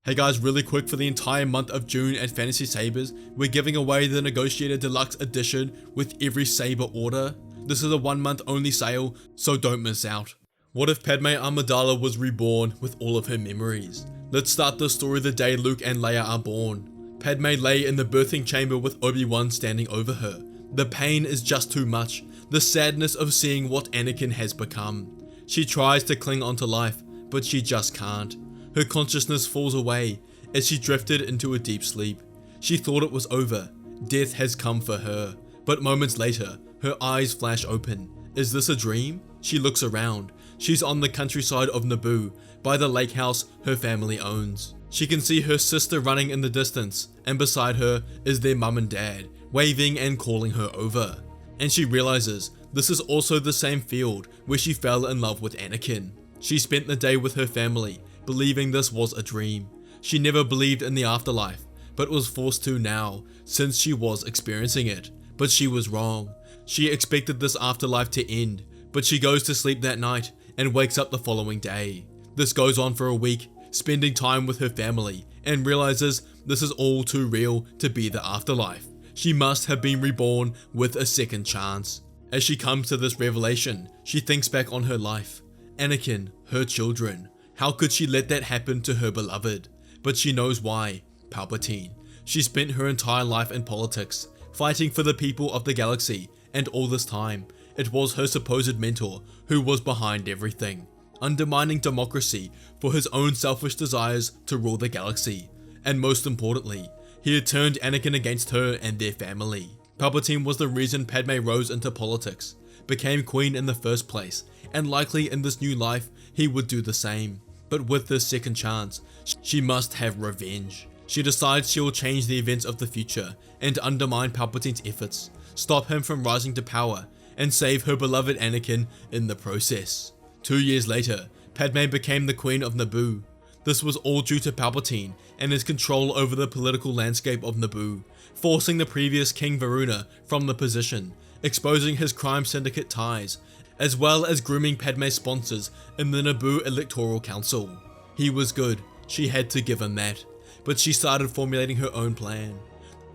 Hey guys, really quick, for the entire month of June at Fantasy Sabers, we're giving away the Negotiator Deluxe Edition with every Saber order. This is a 1 month only sale, so don't miss out. What if Padme Amidala was reborn with all of her memories? Let's start the story the day Luke and Leia are born. Padme lay in the birthing chamber with Obi-Wan standing over her. The pain is just too much, the sadness of seeing what Anakin has become. She tries to cling onto life, but she just can't. Her consciousness falls away as she drifted into a deep sleep. She thought it was over. Death has come for her. But moments later, her eyes flash open. Is this a dream? She looks around. She's on the countryside of Naboo, by the lake house her family owns. She can see her sister running in the distance, and beside her is their mum and dad, waving and calling her over. And she realizes this is also the same field where she fell in love with Anakin. She spent the day with her family, believing this was a dream. She never believed in the afterlife, but was forced to now, since she was experiencing it. But she was wrong. She expected this afterlife to end, but she goes to sleep that night and wakes up the following day. This goes on for a week, spending time with her family, and realizes this is all too real to be the afterlife. She must have been reborn with a second chance. As she comes to this revelation, she thinks back on her life. Anakin, her children. How could she let that happen to her beloved? But she knows why. Palpatine. She spent her entire life in politics, fighting for the people of the galaxy, and all this time, it was her supposed mentor who was behind everything, undermining democracy for his own selfish desires to rule the galaxy. And most importantly, he had turned Anakin against her and their family. Palpatine was the reason Padme rose into politics, became queen in the first place, and likely in this new life, he would do the same. But with this second chance, she must have revenge. She decides she will change the events of the future and undermine Palpatine's efforts, stop him from rising to power, and save her beloved Anakin in the process. 2 years later, Padme became the Queen of Naboo. This was all due to Palpatine and his control over the political landscape of Naboo, forcing the previous King Varuna from the position, exposing his crime syndicate ties, as well as grooming Padme's sponsors in the Naboo Electoral Council. He was good, she had to give him that, but she started formulating her own plan.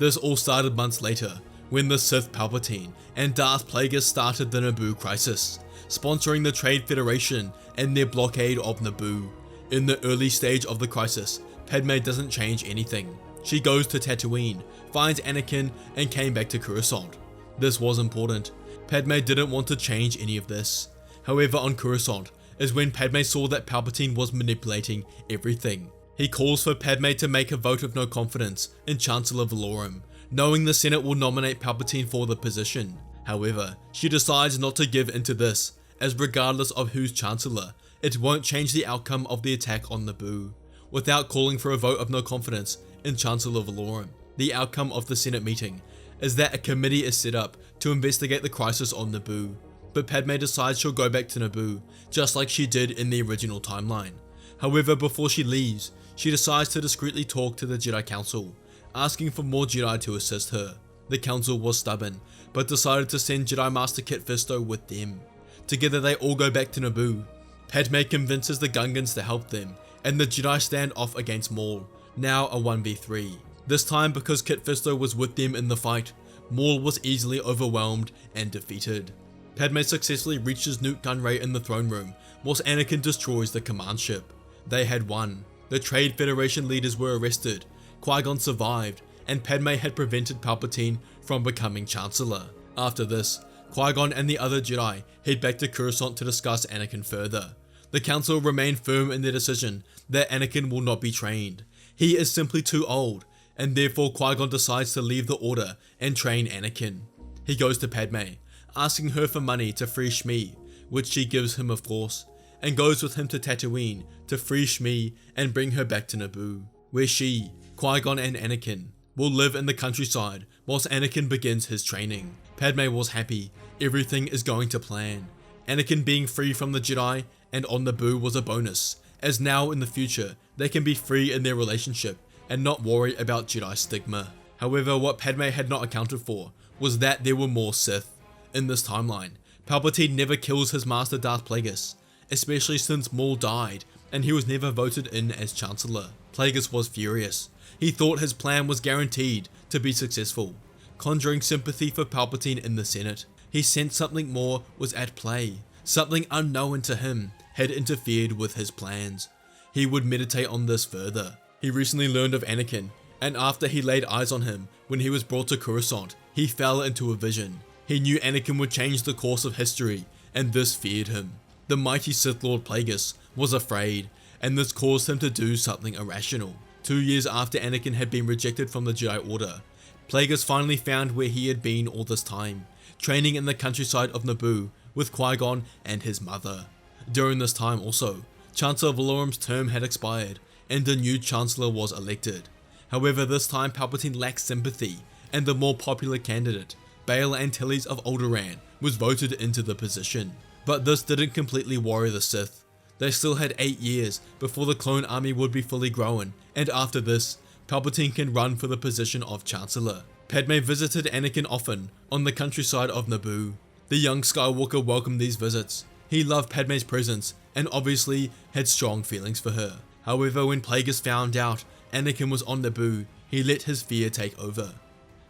This all started months later, when the Sith Palpatine and Darth Plagueis started the Naboo crisis, sponsoring the Trade Federation and their blockade of Naboo. In the early stage of the crisis, Padme doesn't change anything. She goes to Tatooine, finds Anakin, and came back to Coruscant. This was important. Padme didn't want to change any of this. However, on Coruscant is when Padme saw that Palpatine was manipulating everything. He calls for Padme to make a vote of no confidence in Chancellor Valorum, knowing the Senate will nominate Palpatine for the position. However, she decides not to give into this, as regardless of who's Chancellor, it won't change the outcome of the attack on Naboo. Without calling for a vote of no confidence in Chancellor Valorum, the outcome of the Senate meeting is that a committee is set up to investigate the crisis on Naboo. But Padme decides she'll go back to Naboo, just like she did in the original timeline. However, before she leaves, she decides to discreetly talk to the Jedi Council, asking for more Jedi to assist her. The Council was stubborn, but decided to send Jedi Master Kit Fisto with them. Together they all go back to Naboo. Padme convinces the Gungans to help them, and the Jedi stand off against Maul, now a 1v3. This time, because Kit Fisto was with them in the fight, Maul was easily overwhelmed and defeated. Padme successfully reaches Nute Gunray in the throne room, whilst Anakin destroys the command ship. They had won. The Trade Federation leaders were arrested, Qui-Gon survived, and Padme had prevented Palpatine from becoming Chancellor. After this, Qui-Gon and the other Jedi head back to Coruscant to discuss Anakin further. The Council remain firm in their decision that Anakin will not be trained. He is simply too old, and therefore Qui-Gon decides to leave the Order and train Anakin. He goes to Padme, asking her for money to free Shmi, which she gives him of course, and goes with him to Tatooine to free Shmi and bring her back to Naboo, where she, Qui-Gon and Anakin will live in the countryside whilst Anakin begins his training. Padme was happy, everything is going to plan. Anakin being free from the Jedi and on Naboo was a bonus, as now in the future they can be free in their relationship and not worry about Jedi stigma. However, what Padme had not accounted for was that there were more Sith. In this timeline, Palpatine never kills his master Darth Plagueis, especially since Maul died and he was never voted in as Chancellor. Plagueis was furious. He thought his plan was guaranteed to be successful, conjuring sympathy for Palpatine in the Senate. He sensed something more was at play. Something unknown to him had interfered with his plans. He would meditate on this further. He recently learned of Anakin, and after he laid eyes on him when he was brought to Coruscant, he fell into a vision. He knew Anakin would change the course of history, and this feared him. The mighty Sith Lord Plagueis was afraid, and this caused him to do something irrational. 2 years after Anakin had been rejected from the Jedi Order, Plagueis finally found where he had been all this time, training in the countryside of Naboo with Qui-Gon and his mother. During this time also, Chancellor Valorum's term had expired, and a new Chancellor was elected. However, this time Palpatine lacked sympathy, and the more popular candidate, Bail Antilles of Alderaan, was voted into the position. But this didn't completely worry the Sith. They still had 8 years before the clone army would be fully grown, and after this, Palpatine can run for the position of Chancellor. Padme visited Anakin often on the countryside of Naboo. The young Skywalker welcomed these visits. He loved Padme's presence and obviously had strong feelings for her. However, when Plagueis found out Anakin was on Naboo, he let his fear take over.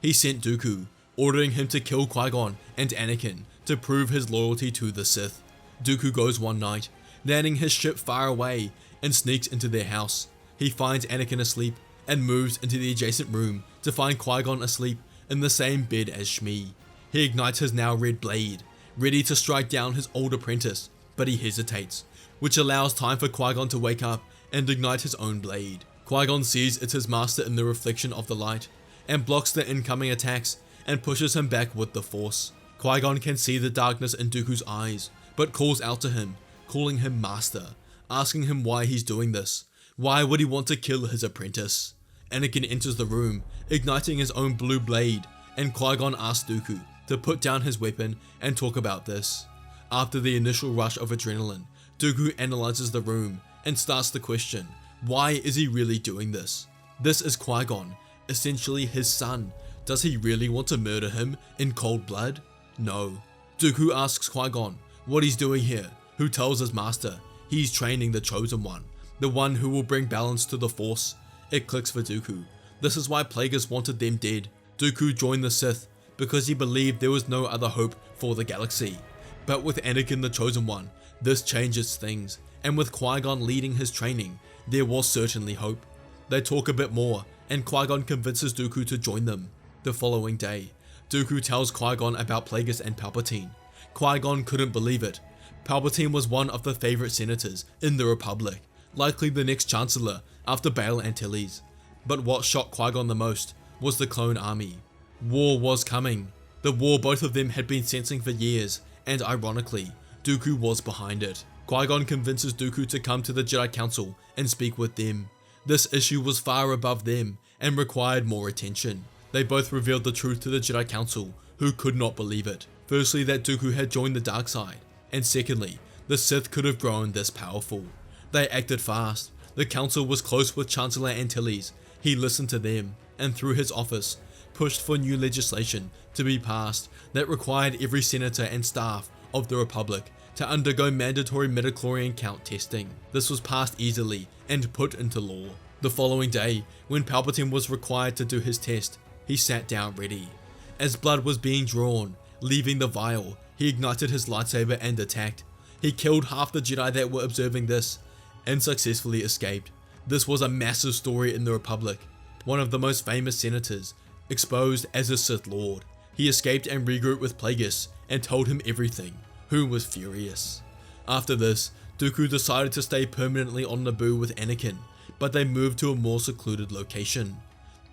He sent Dooku, ordering him to kill Qui-Gon and Anakin to prove his loyalty to the Sith. Dooku goes one night, landing his ship far away, and sneaks into their house. He finds Anakin asleep and moves into the adjacent room to find Qui-Gon asleep in the same bed as Shmi. He ignites his now red blade, ready to strike down his old apprentice, but he hesitates, which allows time for Qui-Gon to wake up and ignite his own blade. Qui-Gon sees it's his master in the reflection of the light, and blocks the incoming attacks and pushes him back with the Force. Qui-Gon can see the darkness in Dooku's eyes, but calls out to him, calling him master, asking him why he's doing this. Why would he want to kill his apprentice? Anakin enters the room, igniting his own blue blade, and Qui-Gon asks Dooku to put down his weapon and talk about this. After the initial rush of adrenaline, Dooku analyzes the room and starts to question, why is he really doing this? This is Qui-Gon, essentially his son. Does he really want to murder him in cold blood? No. Dooku asks Qui-Gon what he's doing here, who tells his master he's training the Chosen One, the one who will bring balance to the Force. It clicks for Dooku. This is why Plagueis wanted them dead. Dooku joined the Sith because he believed there was no other hope for the galaxy. But with Anakin the Chosen One, this changes things, and with Qui-Gon leading his training, there was certainly hope. They talk a bit more, and Qui-Gon convinces Dooku to join them. The following day, Dooku tells Qui-Gon about Plagueis and Palpatine. Qui-Gon couldn't believe it. Palpatine was one of the favorite senators in the Republic, likely the next Chancellor after Bail Antilles. But what shocked Qui-Gon the most was the clone army. War was coming. The war both of them had been sensing for years, and ironically, Dooku was behind it. Qui-Gon convinces Dooku to come to the Jedi Council and speak with them. This issue was far above them and required more attention. They both revealed the truth to the Jedi Council, who could not believe it. Firstly, that Dooku had joined the dark side, and secondly, the Sith could have grown this powerful. They acted fast. The Council was close with Chancellor Antilles. He listened to them, and through his office, pushed for new legislation to be passed that required every senator and staff of the Republic to undergo mandatory midichlorian count testing. This was passed easily and put into law. The following day, when Palpatine was required to do his test, he sat down ready. As blood was being drawn, leaving the vial, he ignited his lightsaber and attacked. He killed half the Jedi that were observing this, and successfully escaped. This was a massive story in the Republic. One of the most famous senators, exposed as a Sith Lord. He escaped and regrouped with Plagueis and told him everything, who was furious. After this, Dooku decided to stay permanently on Naboo with Anakin, but they moved to a more secluded location.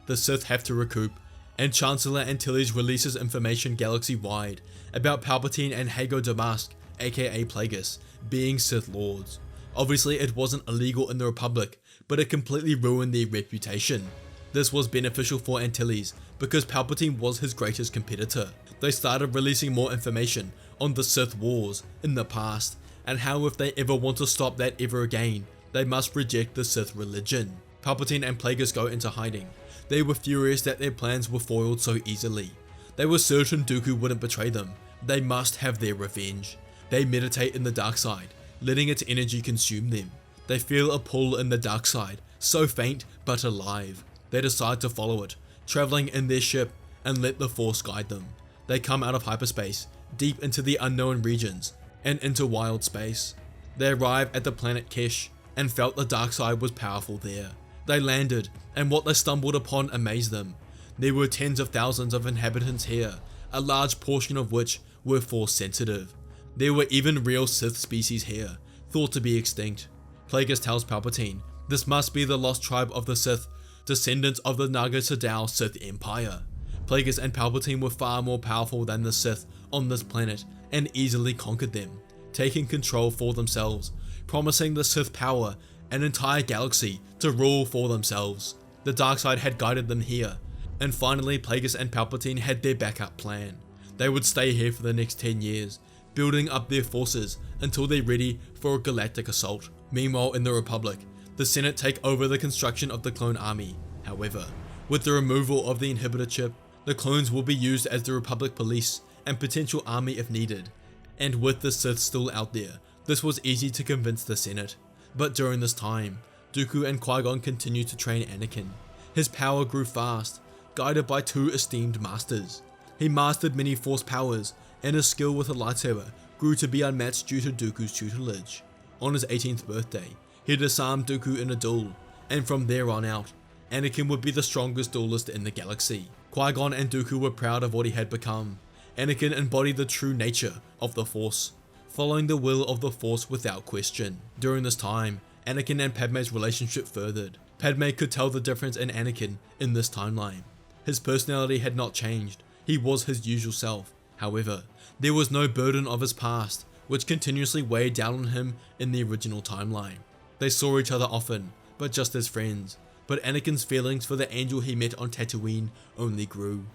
The Sith have to recoup, and Chancellor Antilles releases information galaxy-wide about Palpatine and Hago Damask, aka Plagueis, being Sith Lords. Obviously it wasn't illegal in the Republic, but it completely ruined their reputation. This was beneficial for Antilles because Palpatine was his greatest competitor. They started releasing more information on the Sith Wars in the past, and how if they ever want to stop that ever again, they must reject the Sith religion. Palpatine and Plagueis go into hiding. They were furious that their plans were foiled so easily. They were certain Dooku wouldn't betray them. They must have their revenge. They meditate in the dark side, letting its energy consume them. They feel a pull in the dark side, so faint but alive. They decide to follow it, traveling in their ship, and let the Force guide them. They come out of hyperspace, deep into the unknown regions, and into wild space. They arrive at the planet Kesh, and felt the dark side was powerful there. They landed, and what they stumbled upon amazed them. There were tens of thousands of inhabitants here, a large portion of which were Force sensitive. There were even real Sith species here, thought to be extinct. Plagueis tells Palpatine, this must be the lost tribe of the Sith, descendants of the Naga Sadow Sith Empire. Plagueis and Palpatine were far more powerful than the Sith on this planet and easily conquered them, taking control for themselves, promising the Sith power, an entire galaxy to rule for themselves. The dark side had guided them here, and finally Plagueis and Palpatine had their backup plan. They would stay here for the next 10 years, building up their forces until they're ready for a galactic assault. Meanwhile in the Republic, the Senate take over the construction of the clone army. However, with the removal of the inhibitor chip, the clones will be used as the Republic police and potential army if needed, and with the Sith still out there, this was easy to convince the Senate. But during this time, Dooku and Qui-Gon continued to train Anakin. His power grew fast, guided by two esteemed masters. He mastered many Force powers, and his skill with a lightsaber grew to be unmatched due to Dooku's tutelage. On his 18th birthday, he disarmed Dooku in a duel, and from there on out, Anakin would be the strongest duelist in the galaxy. Qui-Gon and Dooku were proud of what he had become. Anakin embodied the true nature of the Force, following the will of the Force without question. During this time, Anakin and Padme's relationship furthered. Padme could tell the difference in Anakin in this timeline. His personality had not changed, he was his usual self. However, there was no burden of his past, which continuously weighed down on him in the original timeline. They saw each other often, but just as friends. But Anakin's feelings for the angel he met on Tatooine only grew.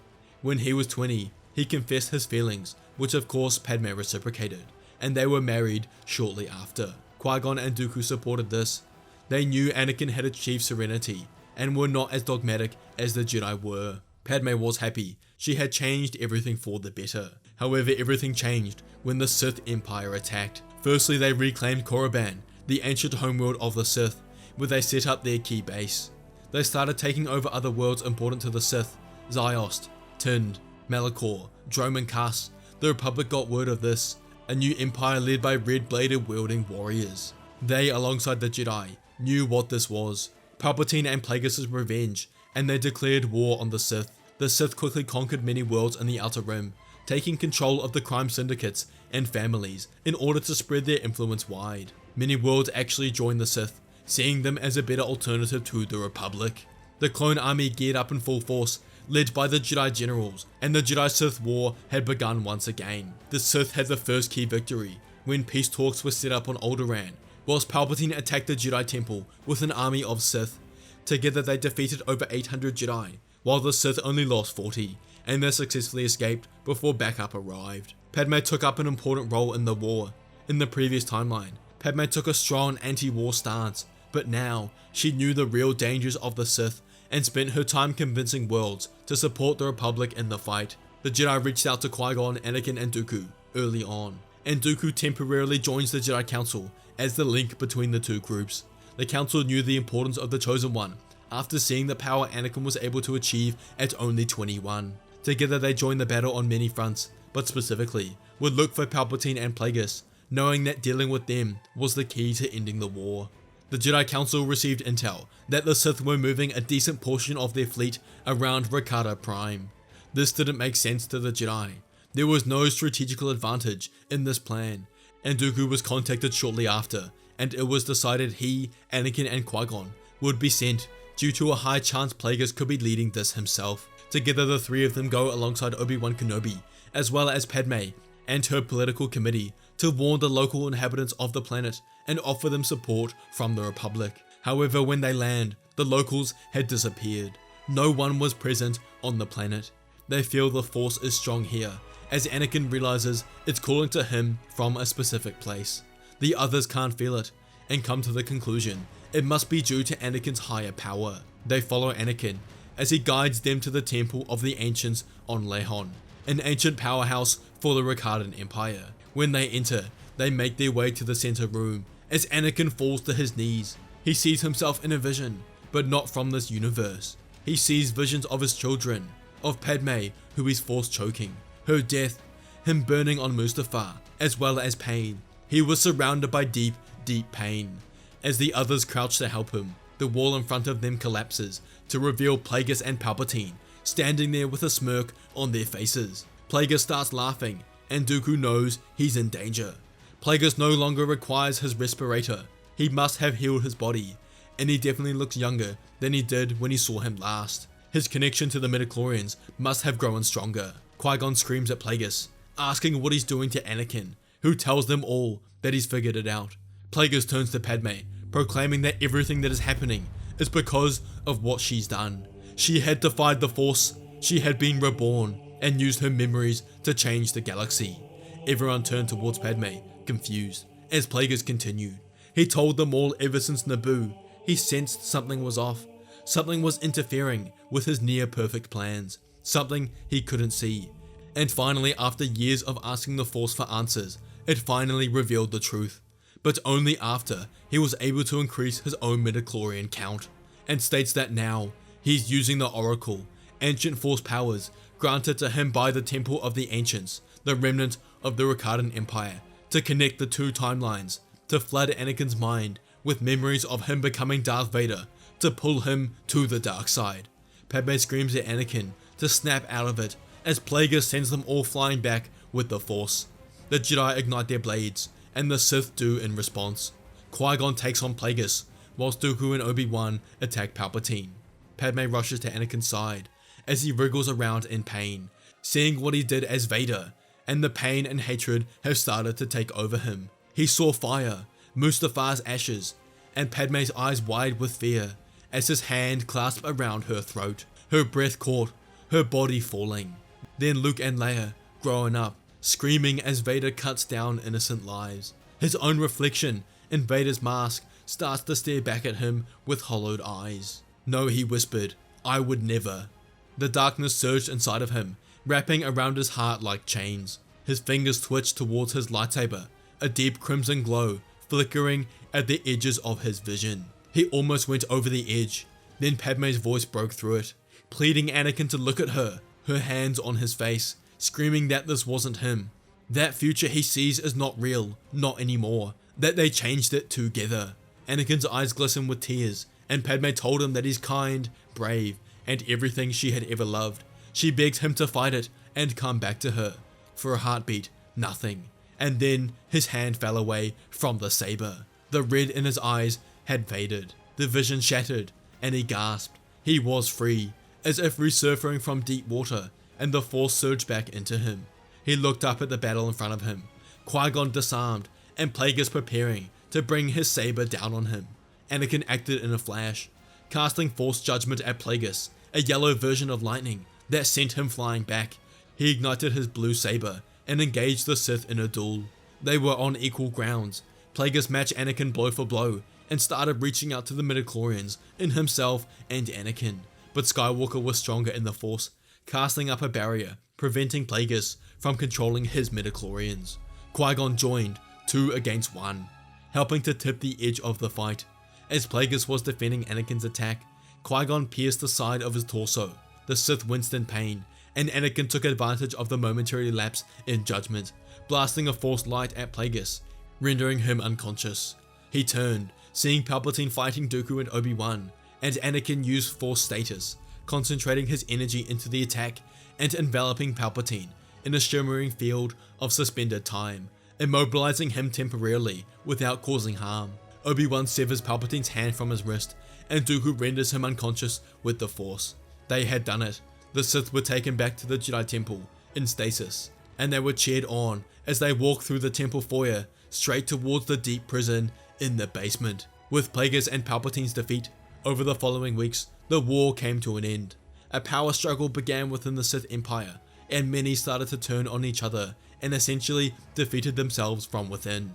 When he was 20, he confessed his feelings, which of course Padme reciprocated, and they were married shortly after. Qui-Gon and Dooku supported this. They knew Anakin had achieved serenity, and were not as dogmatic as the Jedi were. Padme was happy, she had changed everything for the better. However, everything changed when the Sith Empire attacked. Firstly, they reclaimed Korriban, the ancient homeworld of the Sith, where they set up their key base. They started taking over other worlds important to the Sith, Ziost, Tind, Malachor, Drome and Kass. The Republic got word of this, a new empire led by red-bladed wielding warriors. They, alongside the Jedi, knew what this was, Palpatine and Plagueis' revenge, and they declared war on the Sith. The Sith quickly conquered many worlds in the Outer Rim, taking control of the crime syndicates and families in order to spread their influence wide. Many worlds actually joined the Sith, seeing them as a better alternative to the Republic. The clone army geared up in full force, led by the Jedi generals, and the Jedi-Sith war had begun once again. The Sith had the first key victory, when peace talks were set up on Alderaan, whilst Palpatine attacked the Jedi Temple with an army of Sith. Together they defeated over 800 Jedi, while the Sith only lost 40, and they successfully escaped before backup arrived. Padme took up an important role in the war. In the previous timeline, Padme took a strong anti-war stance, but now she knew the real dangers of the Sith and spent her time convincing worlds to support the Republic in the fight. The Jedi reached out to Qui-Gon, Anakin and Dooku early on, and Dooku temporarily joins the Jedi Council as the link between the two groups. The Council knew the importance of the Chosen One after seeing the power Anakin was able to achieve at only 21. Together they joined the battle on many fronts, but specifically would look for Palpatine and Plagueis, knowing that dealing with them was the key to ending the war. The Jedi Council received intel that the Sith were moving a decent portion of their fleet around Rakata Prime. This didn't make sense to the Jedi. There was no strategical advantage in this plan, and Dooku was contacted shortly after, and it was decided he, Anakin and Qui-Gon would be sent due to a high chance Plagueis could be leading this himself. Together the three of them go alongside Obi-Wan Kenobi, as well as Padme and her political committee, to warn the local inhabitants of the planet and offer them support from the Republic. However, when they land, the locals had disappeared. No one was present on the planet. They feel the Force is strong here, as Anakin realizes it's calling to him from a specific place. The others can't feel it, and come to the conclusion it must be due to Anakin's higher power. They follow Anakin as he guides them to the Temple of the Ancients on Lehon, an ancient powerhouse for the Rakadan Empire. When they enter, they make their way to the center room As Anakin falls to his knees, he sees himself in a vision, but not from this universe. He sees visions of his children, of Padme, who he's forced choking, her death, him burning on Mustafar, as well as pain. He was surrounded by deep, deep pain. As the others crouch to help him, the wall in front of them collapses to reveal Plagueis and Palpatine, standing there with a smirk on their faces. Plagueis starts laughing, and Dooku knows he's in danger. Plagueis no longer requires his respirator. He must have healed his body, and he definitely looks younger than he did when he saw him last. His connection to the midichlorians must have grown stronger. Qui-Gon screams at Plagueis, asking what he's doing to Anakin, who tells them all that he's figured it out. Plagueis turns to Padme, proclaiming that everything that is happening is because of what she's done. She had defied the Force, she had been reborn, and used her memories to change the galaxy. Everyone turned towards Padme, confused, as Plagueis continued. He told them all ever since Naboo, he sensed something was off. Something was interfering with his near-perfect plans, something he couldn't see. And finally, after years of asking the Force for answers, it finally revealed the truth. But only after he was able to increase his own midichlorian count, and states that now, he's using the Oracle, ancient Force powers granted to him by the Temple of the Ancients, the remnant of the Ricardan Empire, to connect the two timelines, to flood Anakin's mind with memories of him becoming Darth Vader, to pull him to the dark side. Padme screams at Anakin to snap out of it, as Plagueis sends them all flying back with the Force. The Jedi ignite their blades, and the Sith do in response. Qui-Gon takes on Plagueis, whilst Dooku and Obi-Wan attack Palpatine. Padme rushes to Anakin's side, as he wriggles around in pain, seeing what he did as Vader, and the pain and hatred have started to take over him. He saw fire, Mustafar's ashes, and Padme's eyes wide with fear, as his hand clasped around her throat, her breath caught, her body falling. Then Luke and Leia, growing up, screaming as Vader cuts down innocent lives. His own reflection in Vader's mask starts to stare back at him with hollowed eyes. No, he whispered, I would never. The darkness surged inside of him, wrapping around his heart like chains. His fingers twitched towards his lightsaber, a deep crimson glow flickering at the edges of his vision. He almost went over the edge. Then Padme's voice broke through it, pleading Anakin to look at her, her hands on his face, screaming that this wasn't him. That future he sees is not real, not anymore, that they changed it together. Anakin's eyes glistened with tears, and Padme told him that he's kind, brave, and everything she had ever loved. She begged him to fight it and come back to her. For a heartbeat, nothing. And then his hand fell away from the saber. The red in his eyes had faded. The vision shattered, and he gasped. He was free, as if resurfacing from deep water, and the Force surged back into him. He looked up at the battle in front of him, Qui-Gon disarmed, and Plagueis preparing to bring his saber down on him. Anakin acted in a flash, casting Force Judgment at Plagueis, a yellow version of lightning that sent him flying back. He ignited his blue saber and engaged the Sith in a duel. They were on equal grounds. Plagueis matched Anakin blow for blow and started reaching out to the midichlorians in himself and Anakin. But Skywalker was stronger in the Force, casting up a barrier, preventing Plagueis from controlling his midichlorians. Qui-Gon joined, 2 against 1, helping to tip the edge of the fight. As Plagueis was defending Anakin's attack, Qui-Gon pierced the side of his torso. The Sith winced in pain, and Anakin took advantage of the momentary lapse in judgment, blasting a Force light at Plagueis, rendering him unconscious. He turned, seeing Palpatine fighting Dooku and Obi-Wan, and Anakin used Force status, concentrating his energy into the attack and enveloping Palpatine in a shimmering field of suspended time, immobilizing him temporarily without causing harm. Obi-Wan severs Palpatine's hand from his wrist, and Dooku renders him unconscious with the Force. They had done it. The Sith were taken back to the Jedi Temple in stasis, and they were cheered on as they walked through the temple foyer straight towards the deep prison in the basement. With Plagueis and Palpatine's defeat, over the following weeks, the war came to an end. A power struggle began within the Sith Empire, and many started to turn on each other and essentially defeated themselves from within.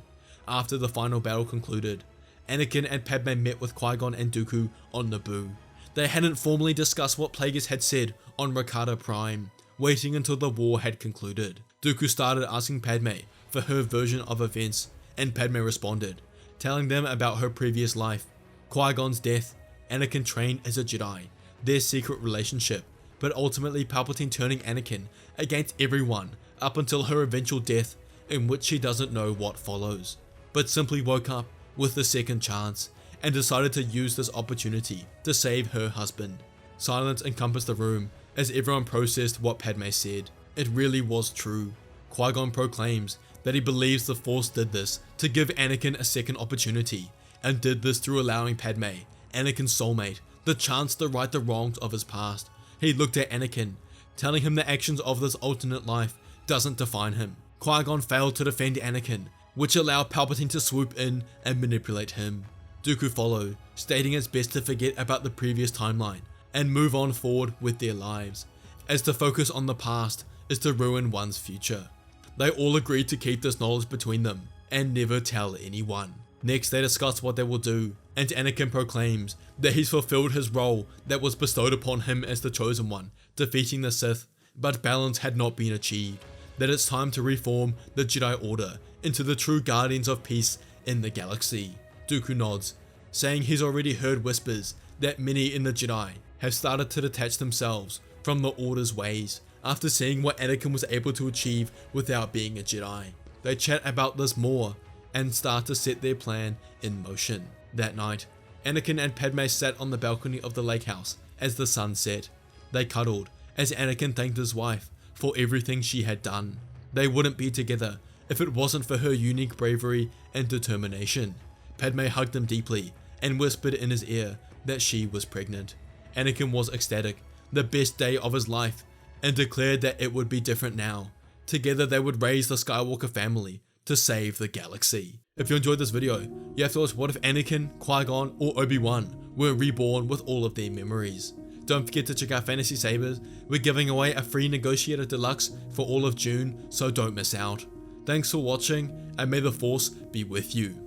After the final battle concluded, Anakin and Padme met with Qui-Gon and Dooku on Naboo. They hadn't formally discussed what Plagueis had said on Rakata Prime, waiting until the war had concluded. Dooku started asking Padme for her version of events, and Padme responded, telling them about her previous life, Qui-Gon's death, Anakin trained as a Jedi, their secret relationship, but ultimately Palpatine turning Anakin against everyone up until her eventual death, in which she doesn't know what follows, but simply woke up with the second chance and decided to use this opportunity to save her husband. Silence encompassed the room as everyone processed what Padme said. It really was true. Qui-Gon proclaims that he believes the Force did this to give Anakin a second opportunity, and did this through allowing Padme, Anakin's soulmate, the chance to right the wrongs of his past. He looked at Anakin, telling him the actions of this alternate life doesn't define him. Qui-Gon failed to defend Anakin, which allowed Palpatine to swoop in and manipulate him. Dooku followed, stating it's best to forget about the previous timeline and move on forward with their lives, as to focus on the past is to ruin one's future. They all agreed to keep this knowledge between them and never tell anyone. Next, they discuss what they will do, and Anakin proclaims that he's fulfilled his role that was bestowed upon him as the Chosen One, defeating the Sith, but balance had not been achieved, that it's time to reform the Jedi Order into the true guardians of peace in the galaxy. Dooku nods, saying he's already heard whispers that many in the Jedi have started to detach themselves from the Order's ways after seeing what Anakin was able to achieve without being a Jedi. They chat about this more and start to set their plan in motion. That night, Anakin and Padme sat on the balcony of the lake house as the sun set. They cuddled as Anakin thanked his wife for everything she had done. They wouldn't be together if it wasn't for her unique bravery and determination. Padme hugged him deeply and whispered in his ear that she was pregnant. Anakin was ecstatic, the best day of his life, and declared that it would be different now. Together they would raise the Skywalker family to save the galaxy. If you enjoyed this video, you have to watch what if Anakin, Qui-Gon, or Obi-Wan were reborn with all of their memories. Don't forget to check out Fantasy Sabers. We're giving away a free Negotiator Deluxe for all of June, so don't miss out. Thanks for watching, and may the Force be with you.